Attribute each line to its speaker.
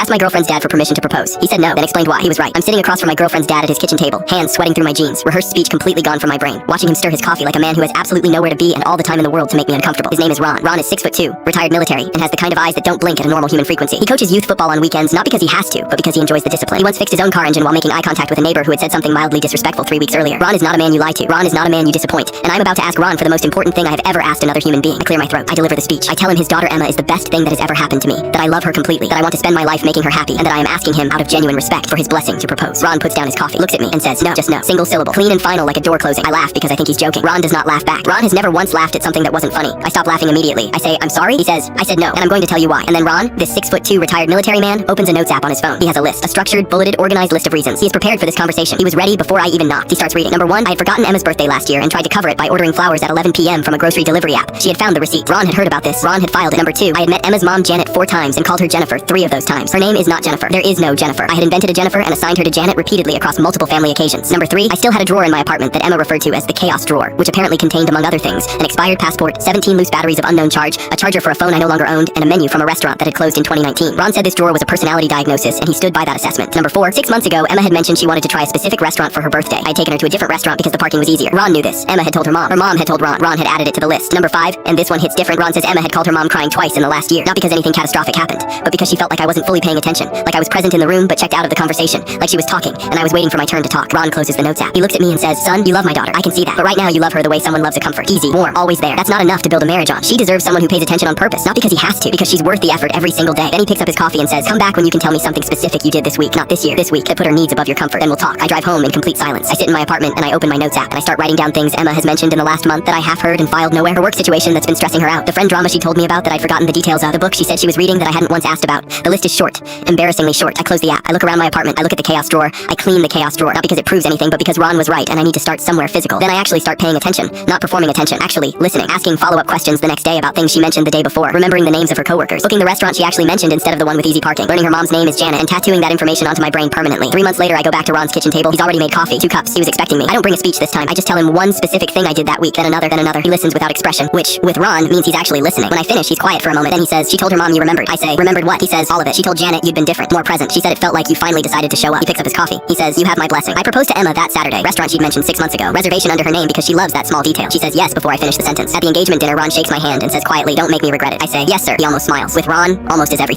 Speaker 1: asked my girlfriend's dad for permission to propose. He said no, then explained why. He was right. I'm sitting across from my girlfriend's dad at his kitchen table, hands sweating through my jeans, rehearsed speech completely gone from my brain, watching him stir his coffee like a man who has absolutely nowhere to be and all the time in the world to make me uncomfortable. His name is Ron. Ron is 6'2", retired military, and has the kind of eyes that don't blink at a normal human frequency. He coaches youth football on weekends, not because he has to, but because he enjoys the discipline. He once fixed his own car engine while making eye contact with a neighbor who had said something mildly disrespectful 3 weeks earlier. Ron is not a man you lie to. Ron is not a man you disappoint. And I'm about to ask Ron for the most important thing I have ever asked another human being. I clear my throat. I deliver the speech. I tell him his daughter Emma is the best thing that has ever happened to me, that I love her completely, that I want to spend my life making her happy, and that I am asking him out of genuine respect for his blessing to propose. Ron puts down his coffee, looks at me, and says, no, just no. Single syllable. Clean and final like a door closing. I laugh because I think he's joking. Ron does not laugh back. Ron has never once laughed at something that wasn't funny. I stop laughing immediately. I say, I'm sorry? He says, I said no, and I'm going to tell you why. And then Ron, this 6'2" retired military man, opens a notes app on his phone. He has a list, a structured, bulleted, organized list of reasons. He is prepared for this conversation. He was ready before I even knocked. He starts reading. Number 1, I had forgotten Emma's birthday last year and tried to cover it by ordering flowers at 11 p.m. from a grocery delivery app. She had found the receipt. Ron had heard about this. Ron had filed it. Number 2, I had met Emma's mom Janet 4 times and called her Jennifer 3 of those times. Her name is not Jennifer. There is no Jennifer. I had invented a Jennifer and assigned her to Janet repeatedly across multiple family occasions. Number 3, I still had a drawer in my apartment that Emma referred to as the chaos drawer, which apparently contained, among other things, an expired passport, 17 loose batteries of unknown charge, a charger for a phone I no longer owned, and a menu from a restaurant that had closed in 2019. Ron said this drawer was a personality diagnosis, and he stood by that assessment. Number 4, 6 months ago, Emma had mentioned she wanted to try a specific restaurant for her birthday. I'd taken her to a different restaurant because the parking was easier. Ron knew this. Emma had told her mom. Her mom had told Ron. Ron had added it to the list. Number 5, and this one hits different. Ron says Emma had called her mom crying twice in the last year. Not because anything catastrophic happened, but because she felt like I wasn't fully paying attention, like I was present in the room but checked out of the conversation, like she was talking, and I was waiting for my turn to talk. Ron closes the notes app. He looks at me and says, son, you love my daughter. I can see that. But right now you love her the way someone loves a comfort. Easy, warm, always there. That's not enough to build a marriage on. She deserves someone who pays attention on purpose, not because he has to, because she's worth the effort every single day. Then he picks up his coffee and says, come back when you can tell me something specific you did this week, not this year, this week, that put her needs above your comfort. Then we'll talk. I drive home in complete silence. I sit in my apartment and I open my notes app and I start writing down things Emma has mentioned in the last month that I half heard and filed nowhere. Her work situation that's been stressing her out. The friend drama she told me about that I'd forgotten the details of. The book she said she was reading that I hadn't once asked about. The list is short, embarrassingly short. I close the app. I look around my apartment. I look at the chaos drawer. I clean the chaos drawer, not because it proves anything, but because Ron was right and I need to start somewhere physical. Then I actually start paying attention, not performing attention, actually listening, asking follow-up questions the next day about things she mentioned the day before, remembering the names of her coworkers, booking the restaurant she actually mentioned instead of the one with easy parking, learning her mom's name is Janet, and tattooing that information onto my brain permanently. 3 months later, I go back to Ron's kitchen table. He's already made coffee, 2 cups. He was expecting me. I don't bring a speech this time. I just tell him one specific thing I did that week, then another, then another. He listens without expression, which, with Ron, means he's actually listening. When I finish, he's quiet for a moment. Then he says, she told her mom you remembered. I say, remembered what? He says, all of it. She told Janet you'd been different, more present. She said it felt like you finally decided to show up. He picks up his coffee. He says, you have my blessing. I proposed to Emma that Saturday. Restaurant she'd mentioned 6 months ago. Reservation under her name because she loves that small detail. She says yes before I finish the sentence. At the engagement dinner, Ron shakes my hand and says quietly, don't make me regret it. I say, yes sir. He almost smiles. With Ron, almost is everything.